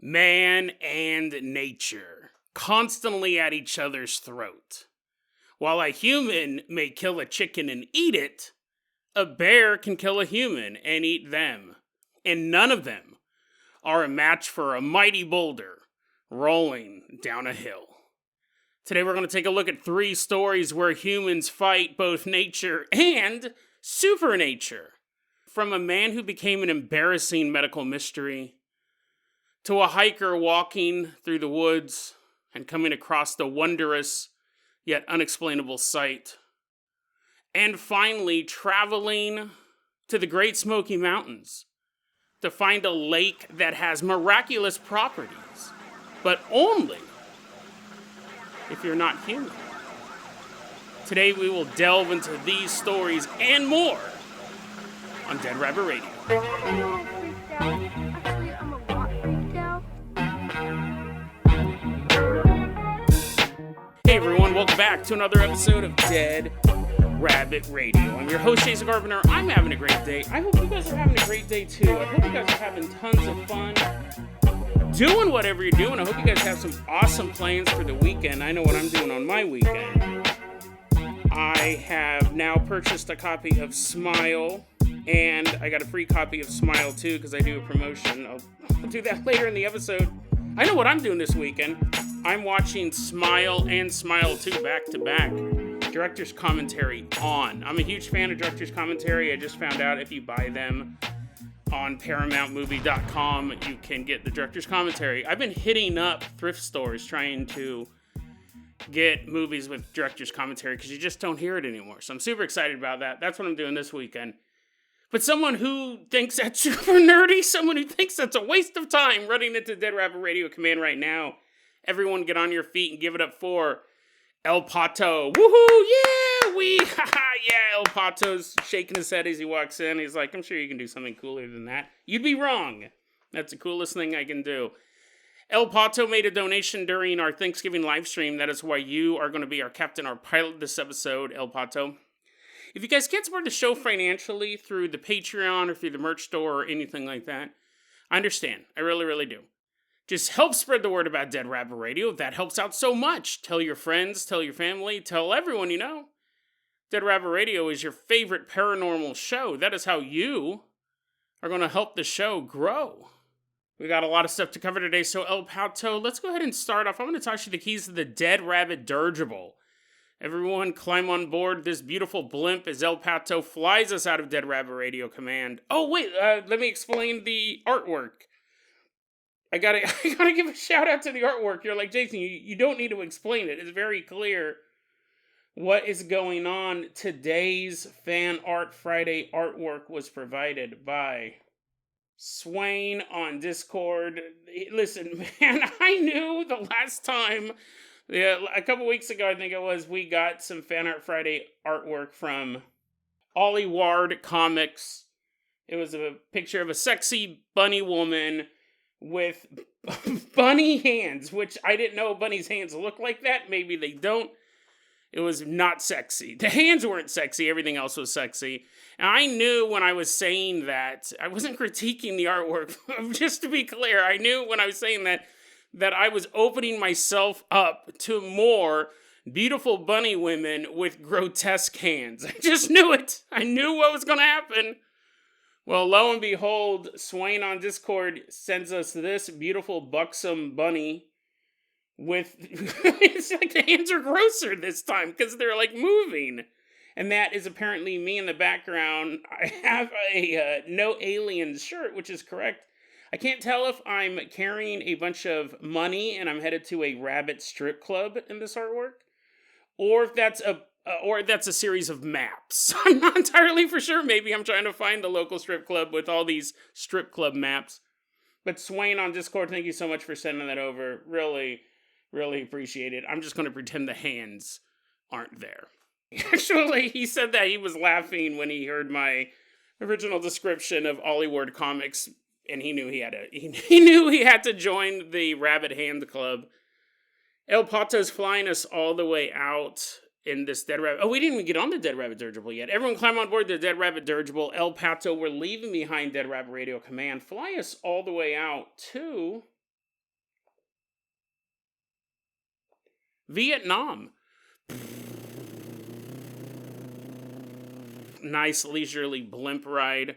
Man and nature, constantly at each other's throat. While a human may kill a chicken and eat it, a bear can kill a human and eat them. And none of them are a match for a mighty boulder rolling down a hill. Today we're going to take a look at 3 stories where humans fight both nature and supernature. From a man who became an embarrassing medical mystery, to a hiker walking through the woods and coming across the wondrous yet unexplainable sight, and finally traveling to the Great Smoky Mountains to find a lake that has miraculous properties, but only if you're not human. Today we will delve into these stories and more on Dead Rabbit Radio. Hey everyone, welcome back to another episode of Dead Rabbit Radio. I'm your host, Jason Carpenter. I'm having a great day. I hope you guys are having a great day too. I hope you guys are having tons of fun doing whatever you're doing. I hope you guys have some awesome plans for the weekend. I know what I'm doing on my weekend. I have now purchased a copy of Smile, and I got a free copy of Smile too because I do a promotion. I'll do that later in the episode. I know what I'm doing this weekend. I'm watching Smile and Smile 2 back to back. Director's commentary on. I'm a huge fan of Director's commentary. I just found out if you buy them on ParamountMovie.com, you can get the Director's commentary. I've been hitting up thrift stores trying to get movies with Director's commentary because you just don't hear it anymore. So I'm super excited about that. That's what I'm doing this weekend. But someone who thinks that's super nerdy, someone who thinks that's a waste of time running into Dead Rabbit Radio Command right now. Everyone get on your feet and give it up for El Pato. Woohoo! Yeah! Yeah, El Pato's shaking his head as he walks in. He's like, I'm sure you can do something cooler than that. You'd be wrong. That's the coolest thing I can do. El Pato made a donation during our Thanksgiving live stream. That is why you are going to be our captain, our pilot this episode, El Pato. If you guys can't support the show financially through the Patreon or through the merch store or anything like that, I understand. I really, really do. Just help spread the word about Dead Rabbit Radio. That helps out so much. Tell your friends, tell your family, tell everyone you know. Dead Rabbit Radio is your favorite paranormal show. That is how you are going to help the show grow. We got a lot of stuff to cover today, so El Pato, let's go ahead and start off. I'm going to toss you the keys to the Dead Rabbit Dirigible. Everyone climb on board this beautiful blimp as El Pato flies us out of Dead Rabbit Radio Command. Oh, wait, let me explain the artwork. I gotta give a shout out to the artwork. You're like, Jason, you don't need to explain it. It's very clear what is going on. Today's Fan Art Friday artwork was provided by Swain on Discord. Listen, man, I knew the last time, a couple weeks ago, I think it was, we got some Fan Art Friday artwork from Ollie Ward Comics. It was a picture of a sexy bunny woman with bunny hands, which I didn't know bunny's hands look like that. Maybe they don't. It was not sexy. The hands weren't sexy. Everything else was sexy. And I knew when I was saying that, I wasn't critiquing the artwork. Just to be clear, I knew when I was saying that I was opening myself up to more beautiful bunny women with grotesque hands. I just knew it. I knew what was going to happen. Well, lo and behold, Swain on Discord sends us this beautiful buxom bunny with, it's like the hands are grosser this time because they're like moving. And that is apparently me in the background. I have a No Aliens shirt, which is correct. I can't tell if I'm carrying a bunch of money and I'm headed to a rabbit strip club in this artwork, or if that's a series of maps. I'm not entirely for sure. Maybe I'm trying to find the local strip club with all these strip club maps. But Swain on Discord, thank you so much for sending that over. Really, really appreciate it. I'm just going to pretend the hands aren't there. Actually, he said that he was laughing when he heard my original description of Ollie Ward Comics, and he knew he had to join the Rabbit Hand Club. El Pato's flying us all the way out in this Dead Rabbit. Oh, we didn't even get on the Dead Rabbit Dirigible yet. Everyone climb on board the Dead Rabbit Dirigible. El Pato, we're leaving behind Dead Rabbit Radio Command. Fly us all the way out to Vietnam. Nice leisurely blimp ride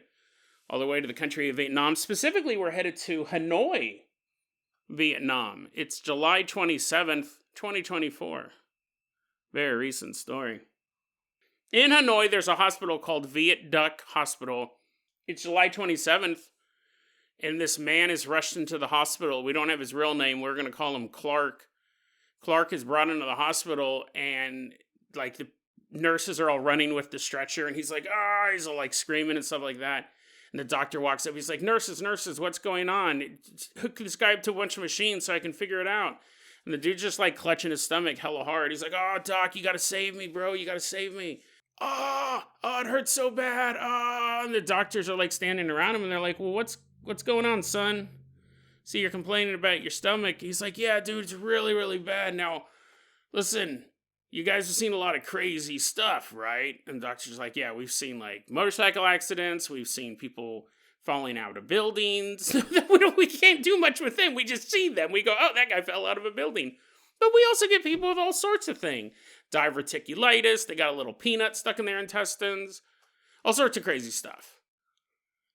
all the way to the country of Vietnam. Specifically, we're headed to Hanoi, Vietnam. It's July 27th, 2024. Very recent story. In Hanoi, there's a hospital called Viet Duc Hospital. It's July 27th, and this man is rushed into the hospital. We don't have his real name. We're going to call him Clark. Clark is brought into the hospital, and like the nurses are all running with the stretcher, and he's like, he's all like screaming and stuff like that. And the doctor walks up. He's like, nurses, what's going on? Hook this guy up to a bunch of machines so I can figure it out. And the dude's just like clutching his stomach hella hard. He's like, oh, doc, you got to save me, bro. You got to save me. Oh, it hurts so bad. And the doctors are like standing around him, and they're like, well, what's going on, son? See, you're complaining about your stomach. He's like, yeah, dude, it's really, really bad. Now, listen, you guys have seen a lot of crazy stuff, right? And the doctor's like, yeah, we've seen like motorcycle accidents. We've seen people falling out of buildings. We can't do much with them. We just see them. We go, oh, that guy fell out of a building. But we also get people with all sorts of things. Diverticulitis. They got a little peanut stuck in their intestines. All sorts of crazy stuff.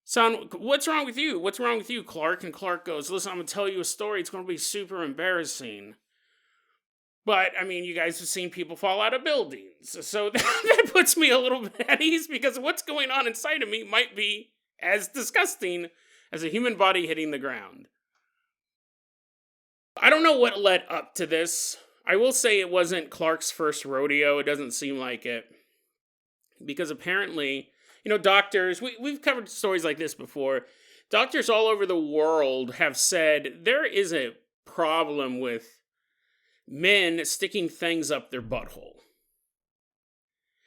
Son, what's wrong with you? What's wrong with you, Clark? And Clark goes, listen, I'm going to tell you a story. It's going to be super embarrassing. But, I mean, you guys have seen people fall out of buildings. So that puts me a little bit at ease, because what's going on inside of me might be as disgusting as a human body hitting the ground. I don't know what led up to this. I will say it wasn't Clark's first rodeo. It doesn't seem like it. Because apparently, doctors, we've covered stories like this before. Doctors all over the world have said there is a problem with men sticking things up their butthole.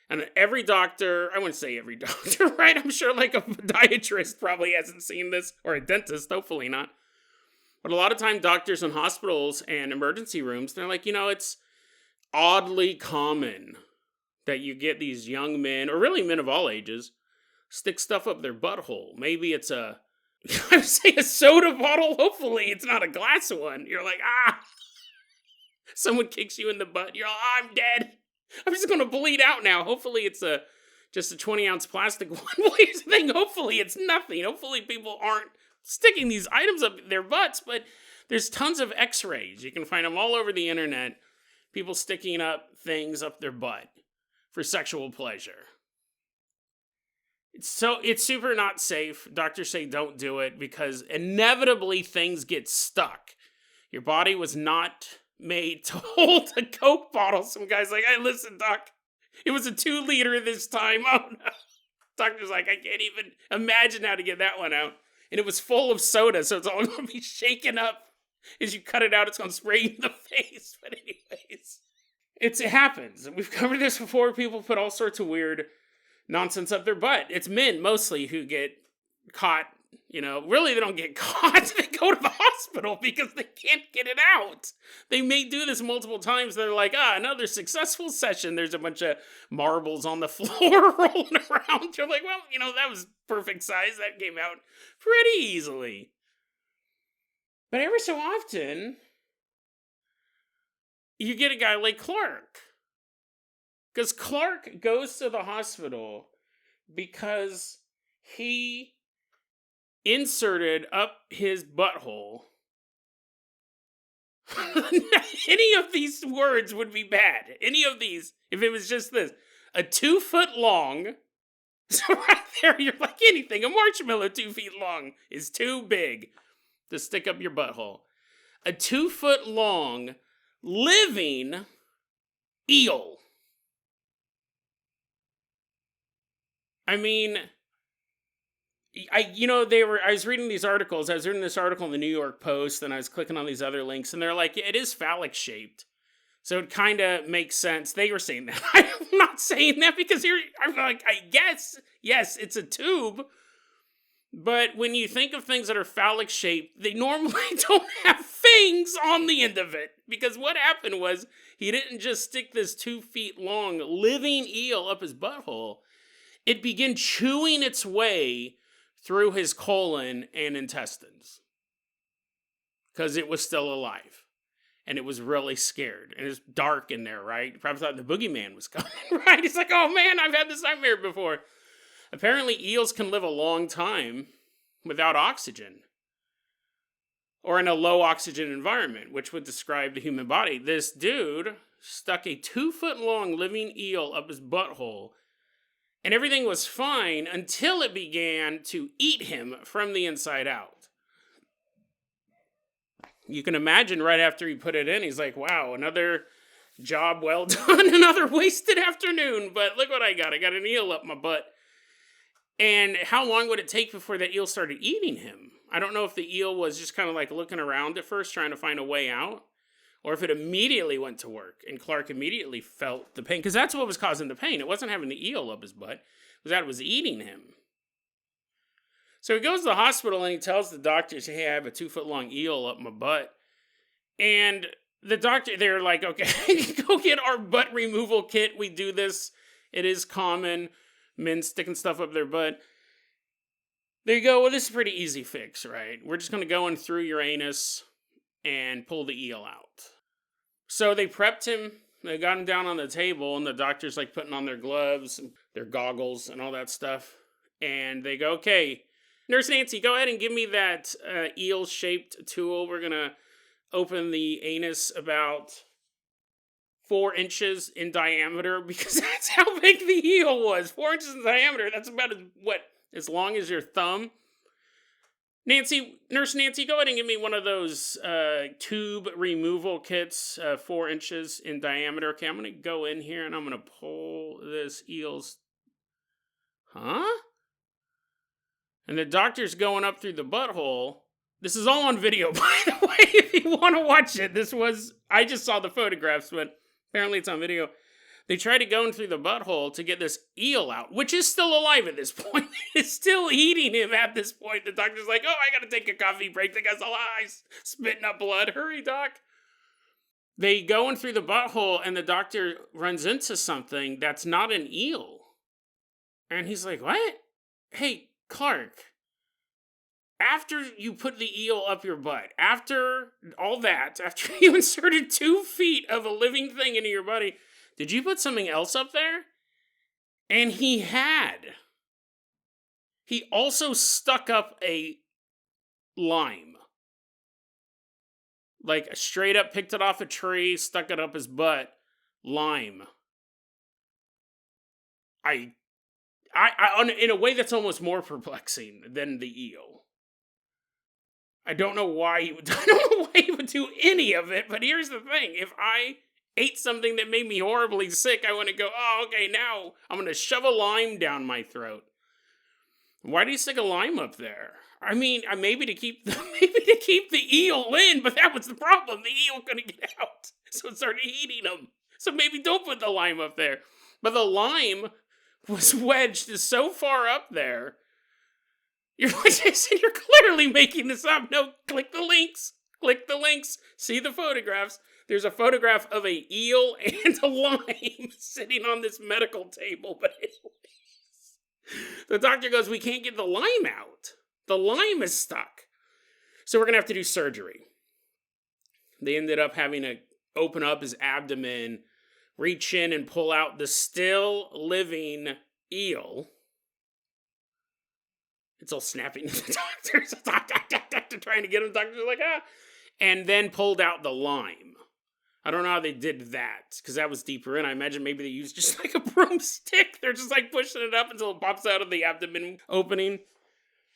And every doctor, I wouldn't say every doctor, right? I'm sure like a podiatrist probably hasn't seen this, or a dentist, hopefully not. But a lot of time doctors in hospitals and emergency rooms, they're like, it's oddly common that you get these young men, or really men of all ages, stick stuff up their butthole. Maybe it's I would say a soda bottle. Hopefully it's not a glass one. You're like, someone kicks you in the butt. You're like, I'm dead. I'm just going to bleed out now. Hopefully it's just a 20-ounce plastic one. Well, here's the thing. Hopefully it's nothing. Hopefully people aren't sticking these items up their butts, but there's tons of x-rays. You can find them all over the internet. People sticking up things up their butt for sexual pleasure. It's super not safe. Doctors say don't do it because inevitably things get stuck. Your body was not made to hold a Coke bottle. Some guy's like, hey, listen, doc, it was a 2-liter this time. Oh, no. Doctor's like, I can't even imagine how to get that one out. And it was full of soda, so it's all going to be shaken up. As you cut it out, it's going to spray you in the face. But anyways, it happens. We've covered this before. People put all sorts of weird nonsense up their butt. It's men mostly who get caught. Really they don't get caught. They go to the hospital because they can't get it out. They may do this multiple times. They're like, another successful session. There's a bunch of marbles on the floor rolling around. You're like, well, that was perfect size. That came out pretty easily. But every so often, you get a guy like Clark. Because Clark goes to the hospital because he inserted up his butthole. Any of these words would be bad. Any of these, if it was just this. A 2-foot long. So right there, you're like anything. A marshmallow 2 feet long is too big to stick up your butthole. A 2-foot long living eel. I mean, I was reading these articles. I was reading this article in the New York Post, and I was clicking on these other links, and they're like, it is phallic shaped. So it kind of makes sense. They were saying that. I'm not saying that because I'm like, I guess, yes, it's a tube. But when you think of things that are phallic shaped, they normally don't have fangs on the end of it. Because what happened was he didn't just stick this 2 feet long living eel up his butthole. It began chewing its way through his colon and intestines. Because it was still alive. and it was really scared. And it's dark in there, right? You probably thought the boogeyman was coming, right? He's like, oh man, I've had this nightmare before. Apparently, eels can live a long time without oxygen, or in a low oxygen environment, which would describe the human body. This dude stuck a 2-foot-long living eel up his butthole, and everything was fine until it began to eat him from the inside out. You can imagine right after he put it in, he's like, wow, another job well done, another wasted afternoon, but look what I got. I got an eel up my butt. And how long would it take before that eel started eating him? I don't know if the eel was just kind of like looking around at first, trying to find a way out, or if it immediately went to work and Clark immediately felt the pain, because that's what was causing the pain. It wasn't having the eel up his butt. It was that it was eating him. So he goes to the hospital and he tells the doctors, hey, I have a 2-foot-long eel up my butt. And the doctor, they're like, okay, go get our butt removal kit. We do this. It is common. Men sticking stuff up their butt. There you go. Well, this is a pretty easy fix, right? We're just going to go in through your anus and pull the eel out. So they prepped him. They got him down on the table, and the doctor's like putting on their gloves, and their goggles, and all that stuff. And they go, okay, Nurse Nancy, go ahead and give me that eel-shaped tool. We're going to open the anus about 4 inches in diameter, because that's how big the eel was. 4 inches in diameter. That's about as long as your thumb. Nurse Nancy, go ahead and give me one of those tube removal kits, 4 inches in diameter. Okay, I'm going to go in here and I'm going to pull this eel's... Huh? And the doctor's going up through the butthole. This is all on video, by the way, if you want to watch it. I just saw the photographs, but apparently it's on video. They try to go in through the butthole to get this eel out, which is still alive at this point. It's still eating him at this point. The doctor's like, oh, I got to take a coffee break. The guy's alive, spitting up blood. Hurry, doc. They go in through the butthole, and the doctor runs into something that's not an eel. And he's like, what? Hey, Clark, after you put the eel up your butt, after all that, after you inserted 2 feet of a living thing into your body, did you put something else up there? And he had. He also stuck up a lime. Like, straight up picked it off a tree, stuck it up his butt. Lime. In a way that's almost more perplexing than the eel. I don't know why he would do any of it, but here's the thing. If I ate something that made me horribly sick, I want to go, oh, okay, now I'm going to shove a lime down my throat. Why do you stick a lime up there? I mean, maybe to keep the eel in, but that was the problem. The eel couldn't get out, so it started eating him. So maybe don't put the lime up there. But the lime was wedged so far up there. You're clearly making this up. No, click the links. Click the links. See the photographs. There's a photograph of a eel and a lime sitting on this medical table. But anyways, the doctor goes, we can't get the lime out. The lime is stuck. So we're going to have to do surgery. They ended up having to open up his abdomen, reach in and pull out the still living eel. It's all snapping at the doctors. They're trying to get him. Doctors are like, ah. And then pulled out the lime. I don't know how they did that, because that was deeper in. I imagine maybe they used just like a broomstick. They're just like pushing it up until it pops out of the abdomen opening.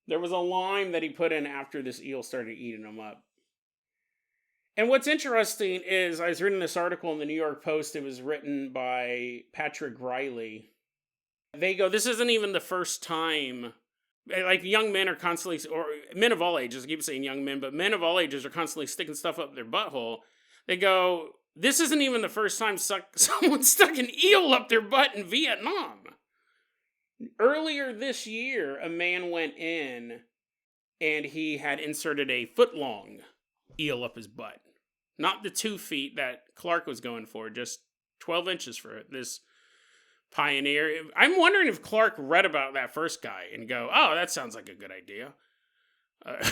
There was a lime that he put in after this eel started eating him up. And what's interesting is, I was reading this article in the New York Post. It was written by Patrick Riley. They go, this isn't even the first time. Like, young men are constantly, or men of all ages, I keep saying young men, but men of all ages are constantly sticking stuff up their butthole. They go, this isn't even the first time someone stuck an eel up their butt in Vietnam. Earlier this year, a man went in and he had inserted a foot-long eel up his butt. Not the 2 feet that Clark was going for, just 12 inches for this pioneer. I'm wondering if Clark read about that first guy and go, oh, that sounds like a good idea.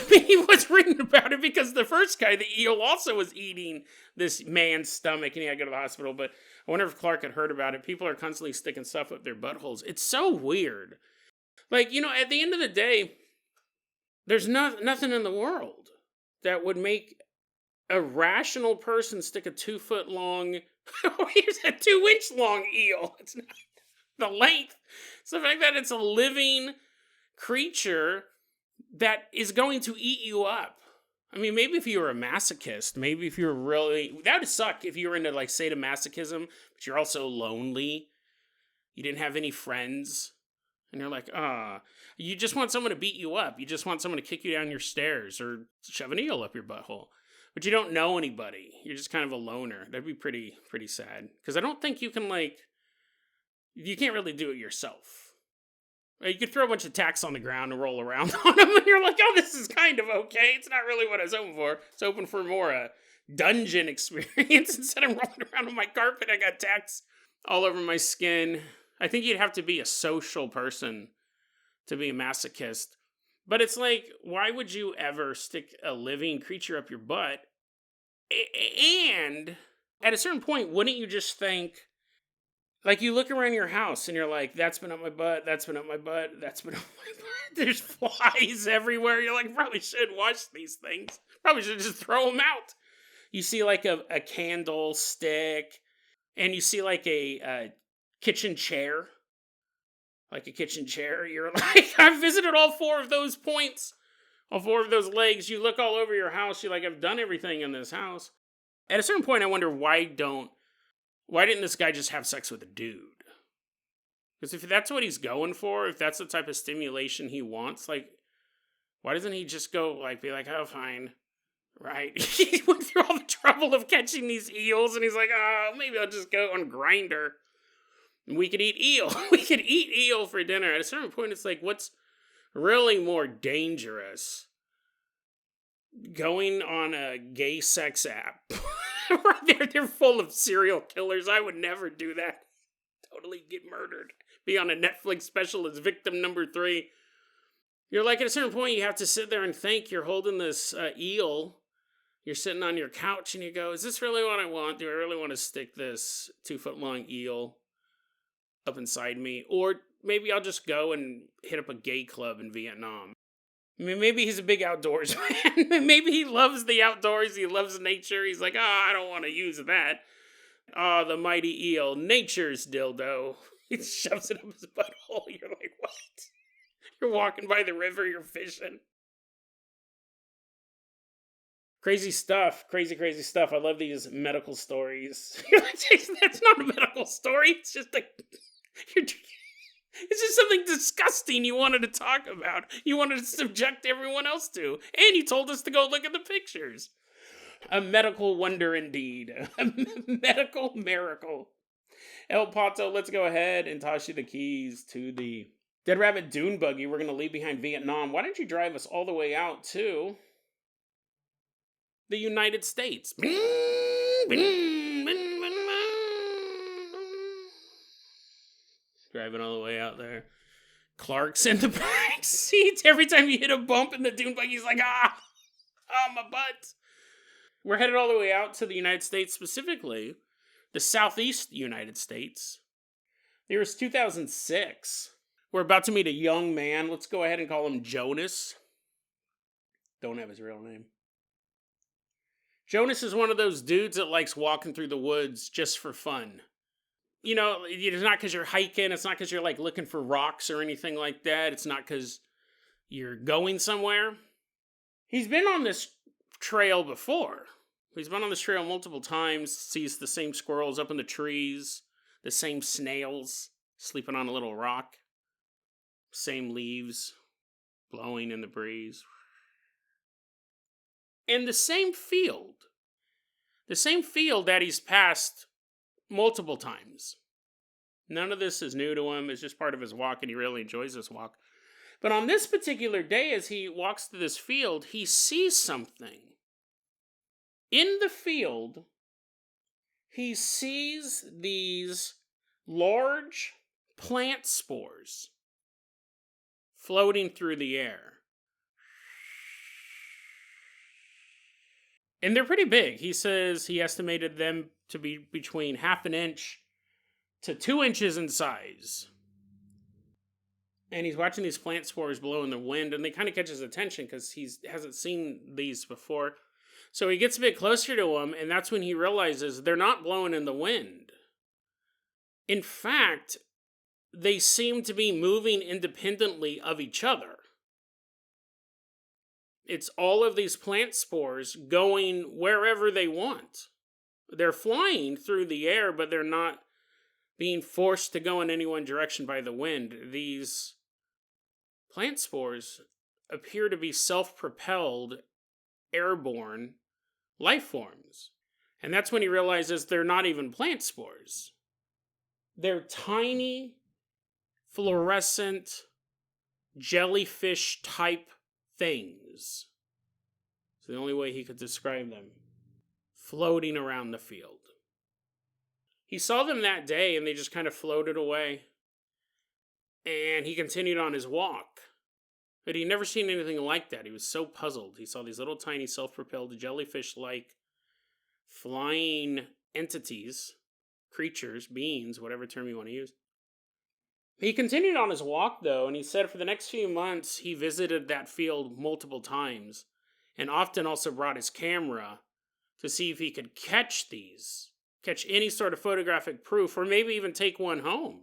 He was reading about it because the first guy, the eel, also was eating this man's stomach and he had to go to the hospital. But I wonder if Clark had heard about it. People are constantly sticking stuff up their buttholes. It's so weird. Like, at the end of the day, there's nothing in the world that would make a rational person stick a 2-foot long, here's a 2-inch long eel. It's not the length. It's the fact that it's a living creature that is going to eat you up. I mean, maybe if you were a masochist, maybe if you were really, that would suck if you were into like sadomasochism, but you're also lonely. You didn't have any friends. And you're like, you just want someone to beat you up. You just want someone to kick you down your stairs or shove an eel up your butthole. But you don't know anybody. You're just kind of a loner. That'd be pretty sad. Because I don't think you can you can't really do it yourself. You could throw a bunch of tacks on the ground and roll around on them, and you're like, oh, this is kind of okay. It's not really what I was hoping for. It's hoping for more dungeon experience. Instead of rolling around on my carpet, I got tacks all over my skin. I think you'd have to be a social person to be a masochist. But it's like, why would you ever stick a living creature up your butt? And at a certain point, wouldn't you just think, like, you look around your house and you're like, that's been up my butt, that's been up my butt, that's been up my butt. There's flies everywhere. You're like, probably should wash these things. Probably should just throw them out. You see like a candlestick, and you see like a kitchen chair. Like a kitchen chair. You're like, I've visited all 4 of those points. All 4 of those legs. You look all over your house. You're like, I've done everything in this house. At a certain point, I wonder why didn't this guy just have sex with a dude? Because if that's what he's going for, if that's the type of stimulation he wants, like, why doesn't he just go, be like, oh, fine, right? He went through all the trouble of catching these eels, and he's like, oh, maybe I'll just go on Grindr. And we could eat eel. We could eat eel for dinner. At a certain point, it's like, what's really more dangerous? Going on a gay sex app. They're full of serial killers. I would never do that. Totally get murdered. Be on a Netflix special as victim number 3. You're like, at a certain point, you have to sit there and think. You're holding this eel. You're sitting on your couch and you go, is this really what I want? Do I really want to stick this 2-foot long eel up inside me? Or maybe I'll just go and hit up a gay club in Vietnam. I mean, maybe he's a big outdoors man. Maybe he loves the outdoors. He loves nature. He's like, I don't want to use that. The mighty eel, nature's dildo. He shoves it up his butthole. You're like, what? You're walking by the river. You're fishing. Crazy stuff. Crazy stuff. I love these medical stories. That's not a medical story. It's just it's just something disgusting you wanted to talk about. You wanted to subject everyone else to. And you told us to go look at the pictures. A medical wonder indeed. A medical miracle. El Pato, let's go ahead and toss you the keys to the Dead Rabbit Dune Buggy we're going to leave behind Vietnam. Why don't you drive us all the way out to the United States? Driving all the way out there. Clark's in the back seat. Every time you hit a bump in the dune buggy, he's like, my butt. We're headed all the way out to the United States, specifically the Southeast United States. The year is 2006. We're about to meet a young man. Let's go ahead and call him Jonas. Don't have his real name. Jonas is one of those dudes that likes walking through the woods just for fun. You know, it's not because you're hiking. It's not because you're looking for rocks or anything like that. It's not because you're going somewhere. He's been on this trail before. He's been on this trail multiple times. Sees the same squirrels up in the trees. The same snails sleeping on a little rock. Same leaves blowing in the breeze. And the same field. The same field that he's passed multiple times. None of this is new to him. It's just part of his walk, and he really enjoys this walk. But on this particular day, as he walks through this field, he sees something. In the field, he sees these large plant spores floating through the air. And they're pretty big. He says he estimated them to be between half an inch to 2 inches in size. And he's watching these plant spores blow in the wind, and they kind of catch his attention because he hasn't seen these before. So he gets a bit closer to them, and that's when he realizes they're not blowing in the wind. In fact, they seem to be moving independently of each other. It's all of these plant spores going wherever they want. They're flying through the air, but they're not being forced to go in any one direction by the wind. These plant spores appear to be self-propelled, airborne life forms. And that's when he realizes they're not even plant spores. They're tiny, fluorescent, jellyfish-type things. It's the only way he could describe them. Floating around the field. He saw them that day and they just kind of floated away. And he continued on his walk. But he'd never seen anything like that. He was so puzzled. He saw these little tiny self-propelled jellyfish-like flying entities, creatures, beings, whatever term you want to use. He continued on his walk, though, and he said for the next few months, he visited that field multiple times, and often also brought his camera to see if he could catch any sort of photographic proof, or maybe even take one home.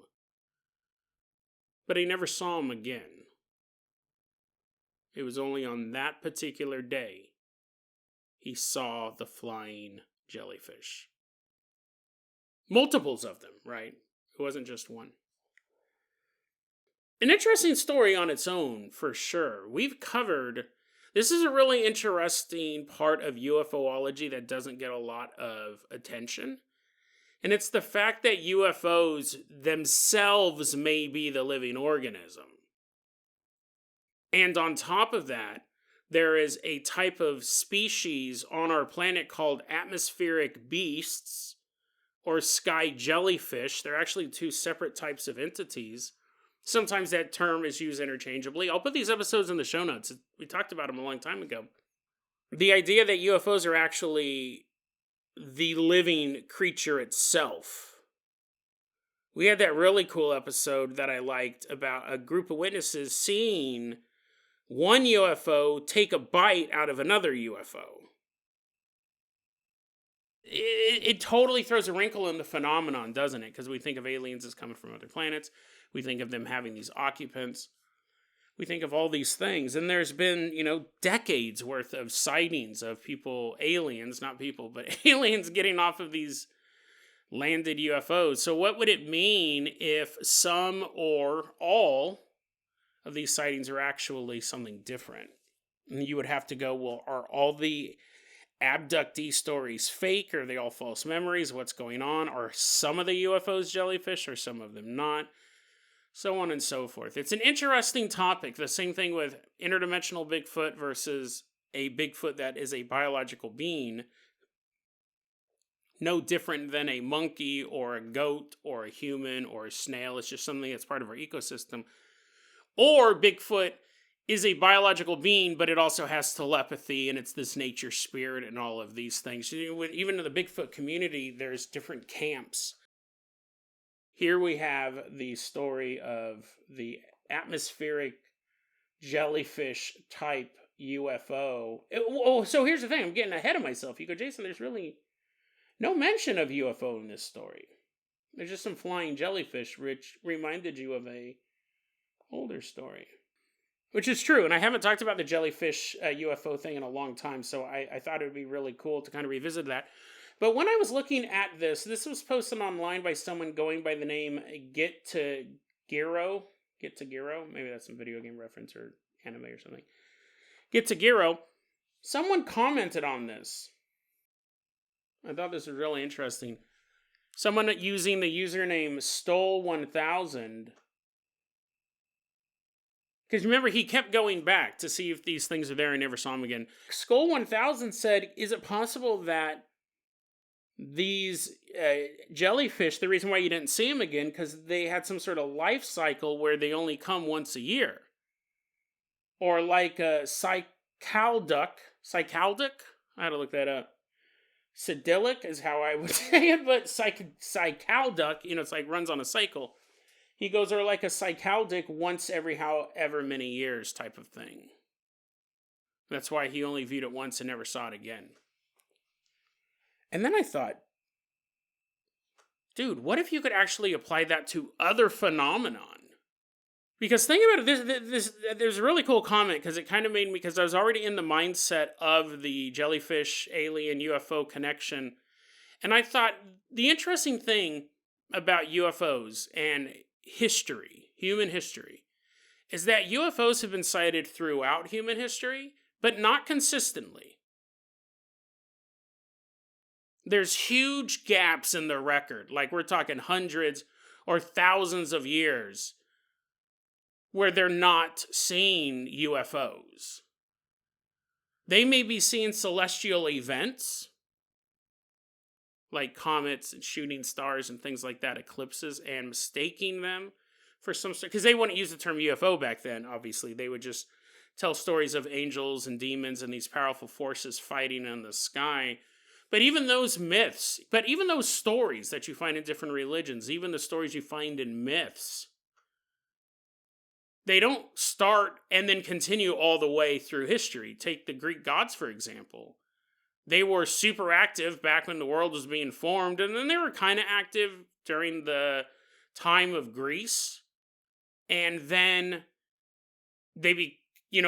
But he never saw him again. It was only on that particular day he saw the flying jellyfish. Multiples of them, right? It wasn't just one. An interesting story on its own, for sure. This is a really interesting part of UFOlogy that doesn't get a lot of attention. And it's the fact that UFOs themselves may be the living organism. And on top of that, there is a type of species on our planet called atmospheric beasts, or sky jellyfish. They're actually two separate types of entities. Sometimes that term is used interchangeably. I'll put these episodes in the show notes. We talked about them a long time ago. The idea that UFOs are actually the living creature itself. We had that really cool episode that I liked about a group of witnesses seeing one UFO take a bite out of another UFO. It totally throws a wrinkle in the phenomenon, doesn't it? Because we think of aliens as coming from other planets. We think of them having these occupants. We think of all these things. And there's been, decades worth of sightings of aliens, not people, but aliens getting off of these landed UFOs. So what would it mean if some or all of these sightings are actually something different? And you would have to go, well, are all the abductee stories fake? Are they all false memories? What's going on? Are some of the UFOs jellyfish or some of them not? So on and so forth. It's an interesting topic. The same thing with interdimensional Bigfoot versus a Bigfoot that is a biological being. No different than a monkey or a goat or a human or a snail. It's just something that's part of our ecosystem. Or Bigfoot is a biological being, but it also has telepathy, and it's this nature spirit and all of these things. Even in the Bigfoot community, there's different camps. Here we have the story of the atmospheric jellyfish type UFO. So here's the thing. I'm getting ahead of myself. You go, Jason, there's really no mention of UFO in this story. There's just some flying jellyfish, which reminded you of a older story. Which is true, and I haven't talked about the jellyfish UFO thing in a long time, so I thought it would be really cool to kind of revisit that. But when I was looking at this was posted online by someone going by the name Get to Giro. Maybe that's some video game reference or anime or something. Get to Giro. Someone commented on this. I thought this was really interesting. Someone using the username Stole1000. Because remember, he kept going back to see if these things are there and never saw them again. Skull1000 said, is it possible that these jellyfish, the reason why you didn't see them again, because they had some sort of life cycle where they only come once a year? Or like a cycalduck, I had to look that up. Psychedelic is how I would say it, but psychaldic, it's like runs on a cycle. He goes, or like a psychaldic once every however many years type of thing. That's why he only viewed it once and never saw it again. And then I thought, dude, what if you could actually apply that to other phenomenon? Because think about it, there's a really cool comment, because it kind of made me, because I was already in the mindset of the jellyfish, alien, UFO connection. And I thought, the interesting thing about UFOs and history, human history, is that UFOs have been sighted throughout human history, but not consistently. There's huge gaps in the record, like we're talking hundreds or thousands of years, where they're not seeing UFOs. They may be seeing celestial events, like comets and shooting stars and things like that, eclipses, and mistaking them for some sort, because they wouldn't use the term UFO back then, obviously. They would just tell stories of angels and demons and these powerful forces fighting in the sky. But even those myths, even those stories that you find in different religions, even the stories you find in myths, they don't start and then continue all the way through history. Take the Greek gods, for example. They were super active back when the world was being formed, and then they were kind of active during the time of Greece. And then they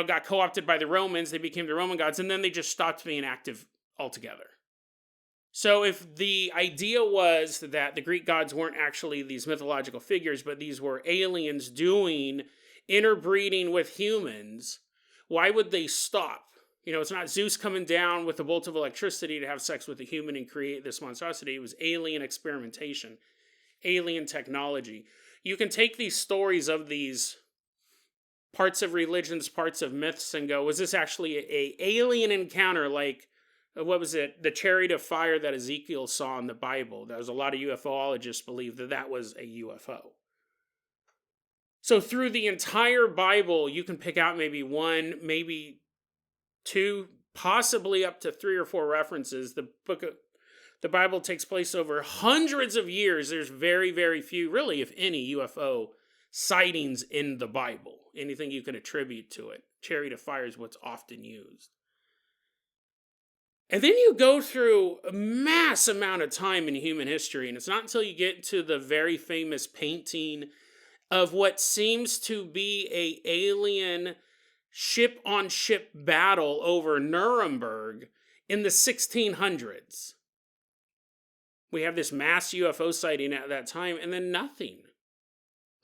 got co-opted by the Romans, they became the Roman gods, and then they just stopped being active altogether. So if the idea was that the Greek gods weren't actually these mythological figures, but these were aliens doing interbreeding with humans, why would they stop? It's not Zeus coming down with a bolt of electricity to have sex with a human and create this monstrosity. It was alien experimentation, alien technology. You can take these stories of these parts of religions, parts of myths, and go, was this actually a alien encounter, like, what was it, the chariot of fire that Ezekiel saw in the Bible? There was a lot of UFOologists believe that was a UFO. So through the entire Bible, you can pick out maybe one, maybe two, possibly up to 3 or 4 references. The Bible takes place over hundreds of years. There's very, very few, really, if any, UFO sightings in the Bible. Anything you can attribute to it. Chariot of fire is what's often used. And then you go through a mass amount of time in human history, and it's not until you get to the very famous painting of what seems to be a alien ship-on-ship battle over Nuremberg in the 1600s. We have this mass UFO sighting at that time, and then nothing.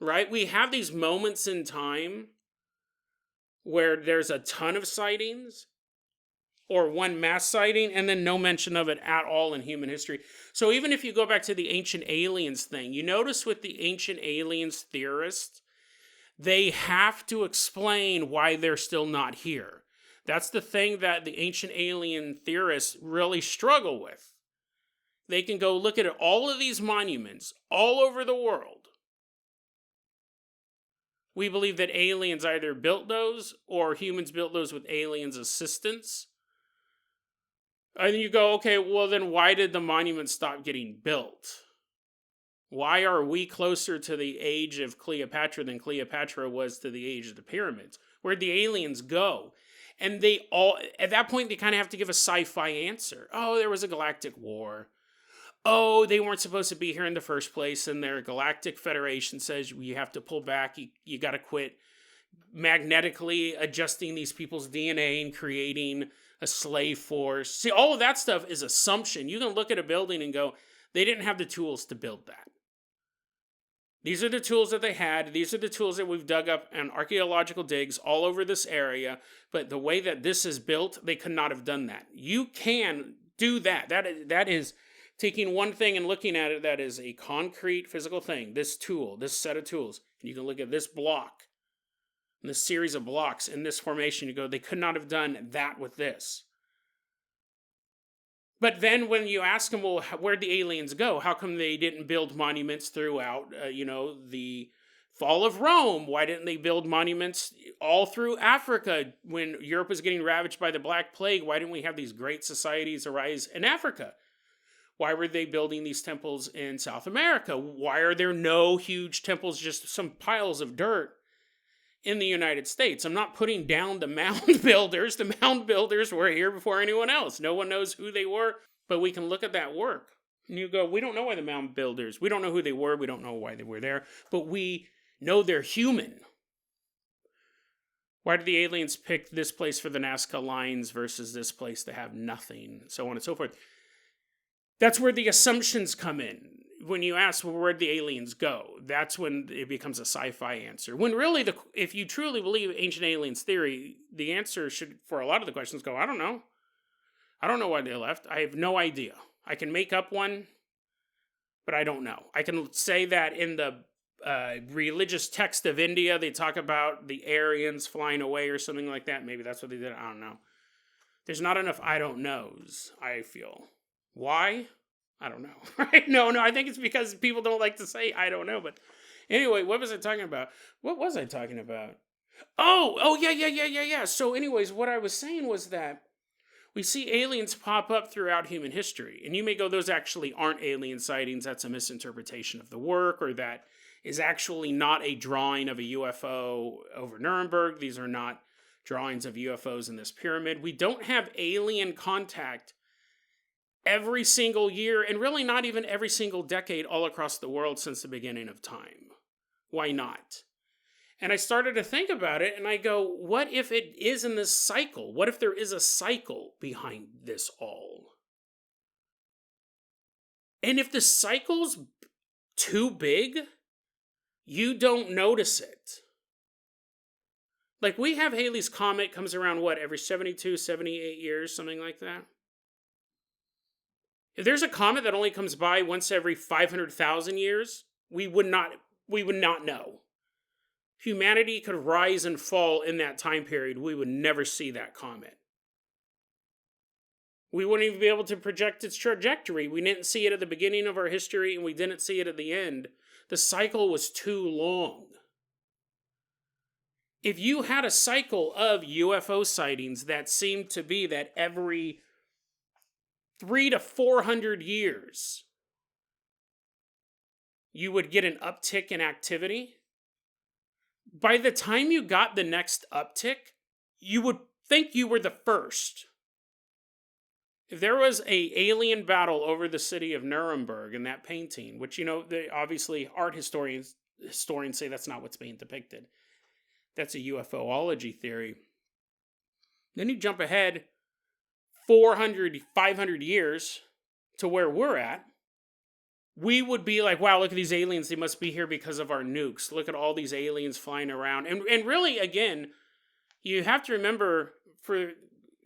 Right? We have these moments in time where there's a ton of sightings, or one mass sighting, and then no mention of it at all in human history. So even if you go back to the ancient aliens thing, you notice with the ancient aliens theorists, they have to explain why they're still not here. That's the thing that the ancient alien theorists really struggle with. They can go look at all of these monuments all over the world. We believe that aliens either built those or humans built those with aliens' assistance. And you go, okay, well then why did the monuments stop getting built? Why are we closer to the age of Cleopatra than Cleopatra was to the age of the pyramids? Where'd the aliens go? And they all, at that point, they kind of have to give a sci-fi answer. Oh, there was a galactic war. Oh, they weren't supposed to be here in the first place, and their galactic federation says you have to pull back, you got to quit magnetically adjusting these people's DNA and creating a slave force. See, all of that stuff is assumption. You can look at a building and go, they didn't have the tools to build that. These are the tools that they had. These are the tools that we've dug up in archaeological digs all over this area. But the way that this is built, they could not have done that. You can do that. That is taking one thing and looking at it that is a concrete physical thing. This tool, this set of tools. And you can look at this block, and this series of blocks in this formation. You go, they could not have done that with this. But then when you ask them, well, where'd the aliens go? How come they didn't build monuments throughout, the Fall of Rome. Why didn't they build monuments all through Africa when Europe was getting ravaged by the Black Plague? Why didn't we have these great societies arise in Africa? Why were they building these temples in South America? Why are there no huge temples, just some piles of dirt in the United States? I'm not putting down the mound builders. The mound builders were here before anyone else. No one knows who they were, but we can look at that work. And you go, we don't know why the mound builders, we don't know who they were, we don't know why they were there, but we know they're human. Why did the aliens pick this place for the Nazca lines versus this place to have nothing, so on and so forth? That's where the assumptions come in. When you ask, well, where'd the aliens go? That's when it becomes a sci-fi answer. When really, if you truly believe ancient aliens theory, the answer should, for a lot of the questions, go, I don't know. I don't know why they left. I have no idea. I can make up one, but I don't know. I can say that in the religious text of India, they talk about the Aryans flying away or something like that. Maybe that's what they did. I don't know. There's not enough I don't knows, I feel. Why? I don't know. Right? No, I think it's because people don't like to say I don't know. But anyway, what was I talking about? What was I talking about? Oh, yeah. So anyways, what I was saying was that we see aliens pop up throughout human history. And you may go, those actually aren't alien sightings. That's a misinterpretation of the work, or that is actually not a drawing of a UFO over Nuremberg. These are not drawings of UFOs in this pyramid. We don't have alien contact every single year, and really not even every single decade all across the world since the beginning of time. Why not? And I started to think about it, and I go, what if it is in this cycle? What if there is a cycle behind this all? And if the cycle's too big, you don't notice it. Like, we have Halley's Comet, comes around, every 72, 78 years, something like that? If there's a comet that only comes by once every 500,000 years, we would not know. Humanity could rise and fall in that time period. We would never see that comet. We wouldn't even be able to project its trajectory. We didn't see it at the beginning of our history, and we didn't see it at the end. The cycle was too long. If you had a cycle of UFO sightings that seemed to be that every 300 to 400 years, you would get an uptick in activity. By the time you got the next uptick, you would think you were the first. If there was an alien battle over the city of Nuremberg in that painting, which, obviously art historians say that's not what's being depicted. That's a UFOlogy theory. Then you jump ahead 400, 500 years to where we're at, we would be like, wow, look at these aliens. They must be here because of our nukes. Look at all these aliens flying around. And really, again, you have to remember, for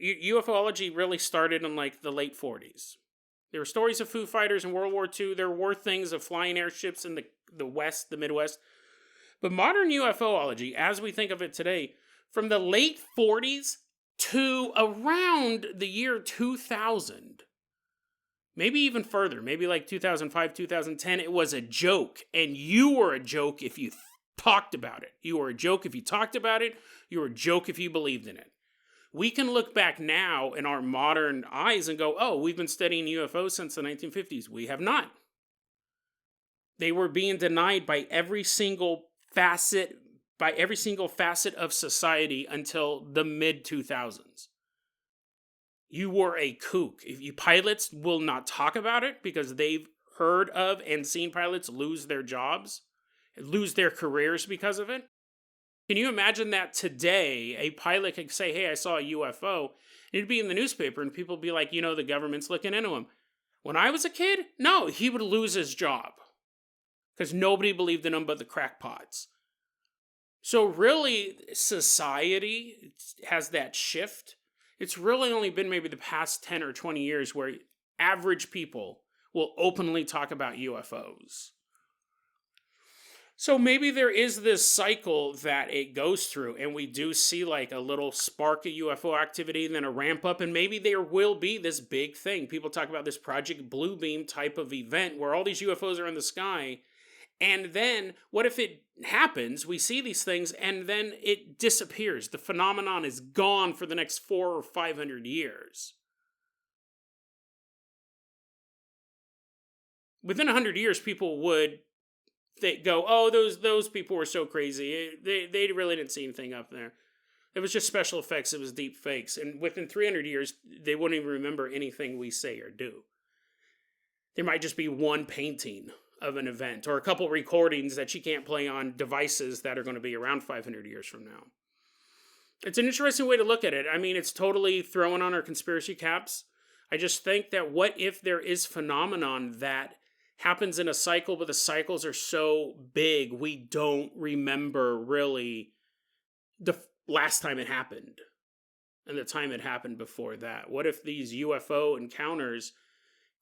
UFOlogy really started in the late 40s. There were stories of Foo Fighters in World War II. There were things of flying airships in the West, the Midwest. But modern UFOlogy, as we think of it today, from the late 40s to around the year 2000, maybe even further, maybe 2005, 2010, it was a joke. And you were a joke if you talked about it. You were a joke if you talked about it. You were a joke if you believed in it. We can look back now in our modern eyes and go, oh, we've been studying UFOs since the 1950s. We have not. They were being denied by every single facet of society until the mid-2000s. You were a kook. Pilots will not talk about it because they've heard of and seen pilots lose their jobs, lose their careers because of it. Can you imagine that today a pilot could say, hey, I saw a UFO, and it'd be in the newspaper, and people would be like, the government's looking into him. When I was a kid, no, he would lose his job because nobody believed in him but the crackpots. So really, society has that shift. It's really only been maybe the past 10 or 20 years where average people will openly talk about UFOs. So maybe there is this cycle that it goes through, and we do see a little spark of UFO activity and then a ramp up, and maybe there will be this big thing. People talk about this Project Bluebeam type of event where all these UFOs are in the sky, And then what if it happens, we see these things, and then it disappears? The phenomenon is gone for the next 400 or 500 years. Within 100 years, people would go, oh, those people were so crazy. They really didn't see anything up there. It was just special effects. It was deep fakes. And within 300 years, they wouldn't even remember anything we say or do. There might just be one painting of an event or a couple recordings that you can't play on devices that are going to be around 500 years from now. It's an interesting way to look at it. I mean, it's totally throwing on our conspiracy caps. I just think that what if there is phenomenon that happens in a cycle, but the cycles are so big, we don't remember really the last time it happened and the time it happened before that. What if these UFO encounters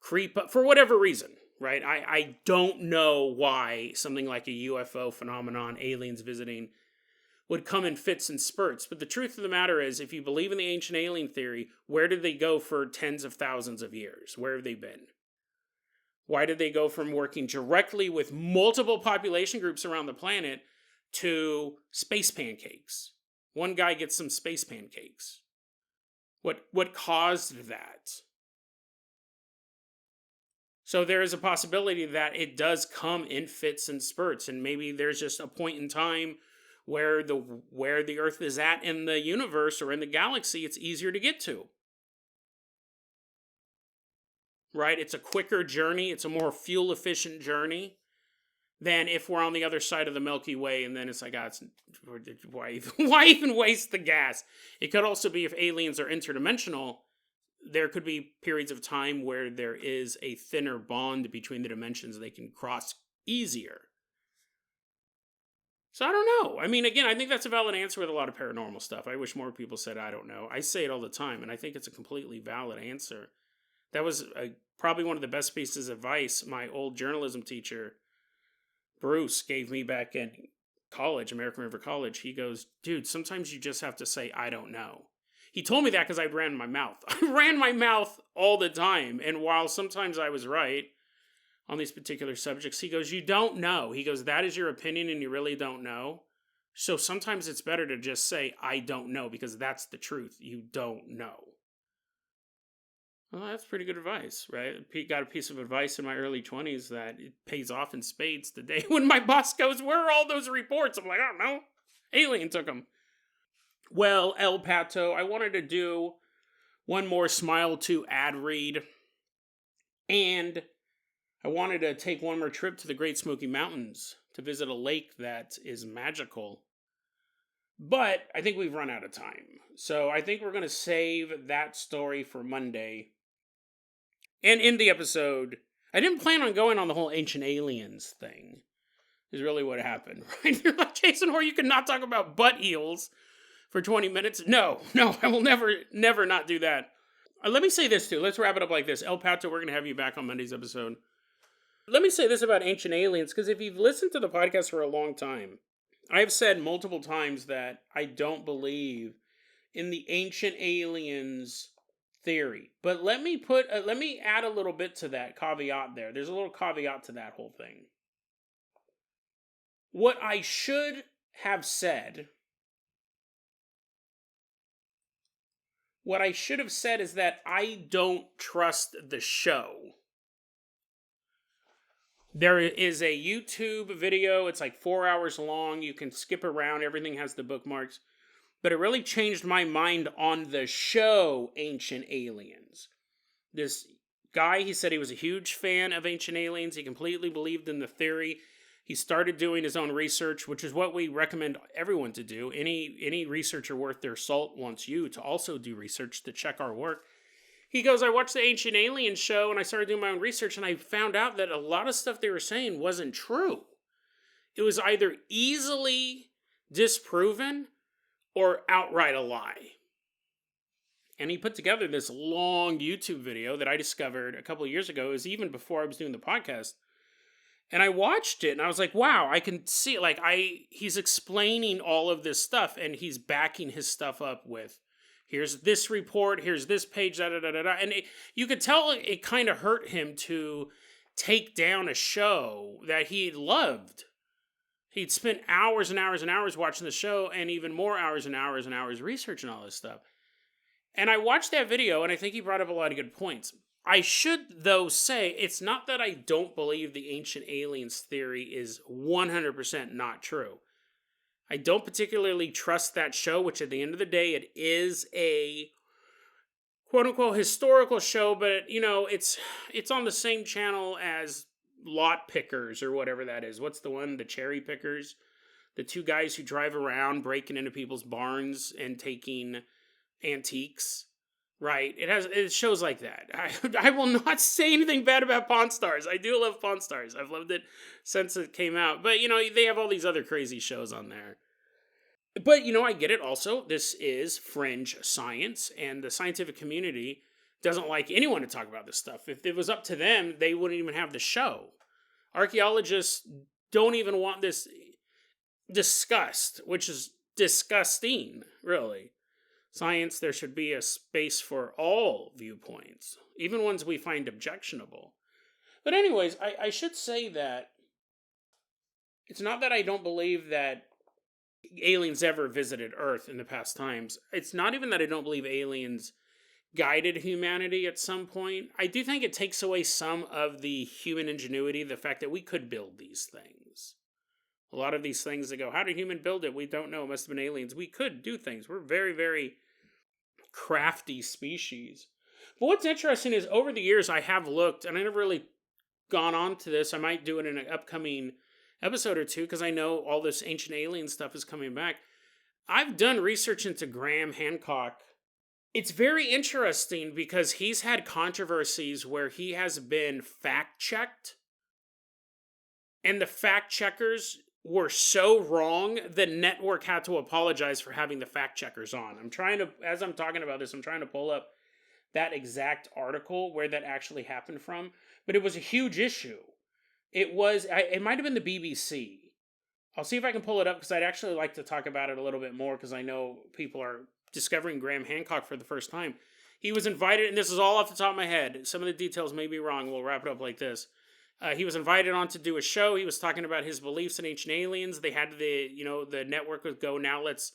creep up for whatever reason, right? I don't know why something like a UFO phenomenon, aliens visiting, would come in fits and spurts. But the truth of the matter is, if you believe in the ancient alien theory, where did they go for tens of thousands of years? Where have they been? Why did they go from working directly with multiple population groups around the planet to space pancakes? One guy gets some space pancakes. What caused that? So there is a possibility that it does come in fits and spurts, and maybe there's just a point in time where the Earth is at in the universe or in the galaxy, it's easier to get to. Right? It's a quicker journey. It's a more fuel-efficient journey than if we're on the other side of the Milky Way, and then it's like, why even waste the gas? It could also be if aliens are interdimensional, there could be periods of time where there is a thinner bond between the dimensions. They can cross easier. So I don't know. I mean, again, I think that's a valid answer with a lot of paranormal stuff. I wish more people said, I don't know. I say it all the time, and I think it's a completely valid answer. That was probably one of the best pieces of advice my old journalism teacher, Bruce, gave me back in college, American River College. He goes, dude, sometimes you just have to say, I don't know. He told me that because I ran my mouth. I ran my mouth all the time. And while sometimes I was right on these particular subjects, he goes, you don't know. He goes, that is your opinion and you really don't know. So sometimes it's better to just say, I don't know, because that's the truth. You don't know. Well, that's pretty good advice, right? Got a piece of advice in my early 20s that it pays off in spades the day when my boss goes, where are all those reports? I'm like, I don't know. Alien took them. Well, El Pato, I wanted to do one more Smile 2 ad read. And I wanted to take one more trip to the Great Smoky Mountains to visit a lake that is magical. But I think we've run out of time. So I think we're going to save that story for Monday. And in the episode, I didn't plan on going on the whole Ancient Aliens thing. Is really what happened, right? You're like, Jason Hoare, you cannot talk about butt eels for 20 minutes. No, I will never not do that. Let me say this too. Let's wrap it up like this. El Pato, we're going to have you back on Monday's episode. Let me say this about Ancient Aliens, because if you've listened to the podcast for a long time, I've said multiple times that I don't believe in the Ancient Aliens theory. But let me add a little bit to that caveat there. There's a little caveat to that whole thing. What I should have said is that I don't trust the show. There is a YouTube video. It's like 4 hours long. You can skip around. Everything has the bookmarks. But it really changed my mind on the show Ancient Aliens. This guy, he said he was a huge fan of Ancient Aliens. He completely believed in the theory. He started doing his own research, which is what we recommend everyone to do. Any researcher worth their salt wants you to also do research to check our work. He goes, I watched the Ancient Aliens show and I started doing my own research and I found out that a lot of stuff they were saying wasn't true. It was either easily disproven or outright a lie. And he put together this long YouTube video that I discovered a couple of years ago. It was even before I was doing the podcast. And I watched it and I was like, wow, I can see it. Like he's explaining all of this stuff and he's backing his stuff up with, here's this report, here's this page, da da da da da. And you could tell it kind of hurt him to take down a show that he loved. He'd spent hours and hours and hours watching the show, and even more hours and hours and hours researching all this stuff. And I watched that video, and I think he brought up a lot of good points. I should, though, say it's not that I don't believe the ancient aliens theory is 100% not true. I don't particularly trust that show, which at the end of the day, it is a quote-unquote historical show, but, you know, it's on the same channel as Lot Pickers or whatever that is. What's the one? The Cherry Pickers? The two guys who drive around breaking into people's barns and taking antiques. Right. It shows like that. I will not say anything bad about Pawn Stars. I do love Pawn Stars. I've loved it since it came out. But, you know, they have all these other crazy shows on there. But, you know, I get it also. This is fringe science, and the scientific community doesn't like anyone to talk about this stuff. If it was up to them, they wouldn't even have the show. Archaeologists don't even want this discussed, which is disgusting, really. Science, there should be a space for all viewpoints, even ones we find objectionable. But anyways, I should say that it's not that I don't believe that aliens ever visited Earth in the past times. It's not even that I don't believe aliens guided humanity at some point. I do think it takes away some of the human ingenuity, the fact that we could build these things. A lot of these things that go, how did human build it? We don't know. It must have been aliens. We could do things. We're very, very crafty species. But what's interesting is over the years I have looked, and I never really gone on to this. I might do it in an upcoming episode or two because I know all this ancient alien stuff is coming back. I've done research into Graham Hancock. It's very interesting because he's had controversies where he has been fact-checked, and the fact-checkers were so wrong, the network had to apologize for having the fact-checkers on. As I'm talking about this, I'm trying to pull up that exact article where that actually happened from, but it was a huge issue. It might have been the BBC. I'll see if I can pull it up because I'd actually like to talk about it a little bit more because I know people are discovering Graham Hancock for the first time. He was invited, and this is all off the top of my head. Some of the details may be wrong. We'll wrap it up like this. He was invited on to do a show. He was talking about his beliefs in ancient aliens. They had the network would go, now let's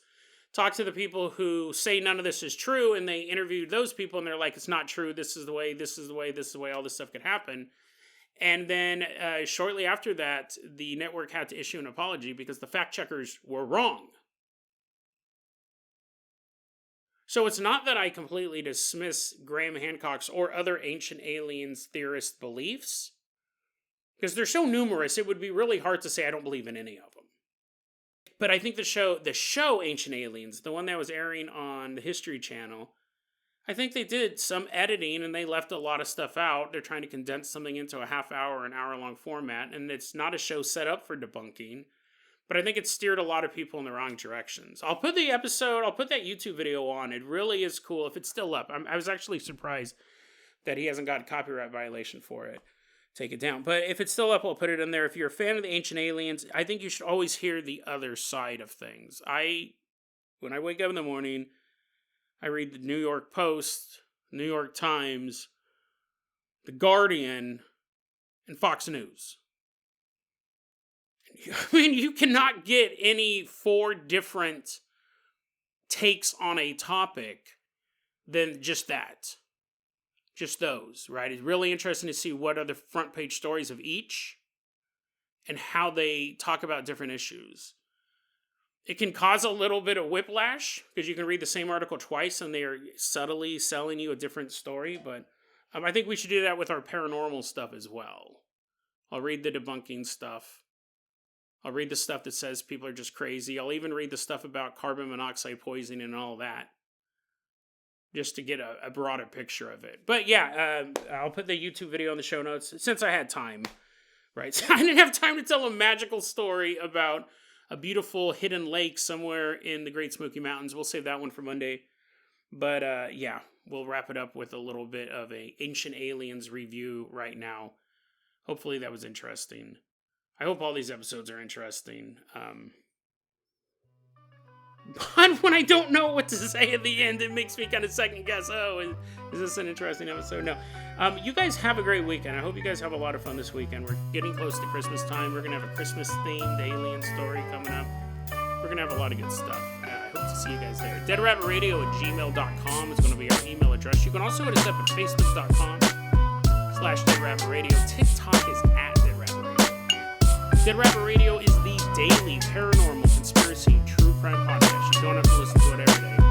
talk to the people who say none of this is true. And they interviewed those people, and they're like, it's not true. This is the way, this is the way, this is the way all this stuff could happen. And then shortly after that, the network had to issue an apology because the fact checkers were wrong. So it's not that I completely dismiss Graham Hancock's or other ancient aliens theorist beliefs, because they're so numerous, it would be really hard to say I don't believe in any of them. But I think the show Ancient Aliens, the one that was airing on the History Channel, I think they did some editing and they left a lot of stuff out. They're trying to condense something into a half hour or an hour-long format, and it's not a show set up for debunking. But I think it steered a lot of people in the wrong directions. I'll put that YouTube video on. It really is cool. If it's still up, I was actually surprised that he hasn't got a copyright violation for it. Take it down. But if it's still up, I'll put it in there. If you're a fan of the Ancient Aliens, I think you should always hear the other side of things. When I wake up in the morning, I read the New York Post, New York Times, The Guardian, and Fox News. I mean, you cannot get any 4 different takes on a topic than just that. Just those, right? It's really interesting to see what are the front page stories of each and how they talk about different issues. It can cause a little bit of whiplash because you can read the same article twice and they are subtly selling you a different story. But I think we should do that with our paranormal stuff as well. I'll read the debunking stuff. I'll read the stuff that says people are just crazy. I'll even read the stuff about carbon monoxide poisoning and all that, just to get a broader picture of it. But yeah, I'll put the YouTube video in the show notes since I had time, right? So I didn't have time to tell a magical story about a beautiful hidden lake somewhere in the Great Smoky Mountains. We'll save that one for Monday. But yeah, we'll wrap it up with a little bit of a Ancient Aliens review right now. Hopefully that was interesting. I hope all these episodes are interesting. But when I don't know what to say at the end, it makes me kind of second guess, is this an interesting episode? No. You guys have a great weekend. I hope you guys have a lot of fun this weekend. We're getting close to Christmas time. We're going to have a Christmas-themed alien story coming up. We're going to have a lot of good stuff. I hope to see you guys there. deadrabbitradio@gmail.com is going to be our email address. You can also hit us up at facebook.com/deadrabbitradio. TikTok is @deadrabbitradio. Dead Rabbit Radio is the daily paranormal conspiracy and true crime podcast. You don't have to listen to it every day.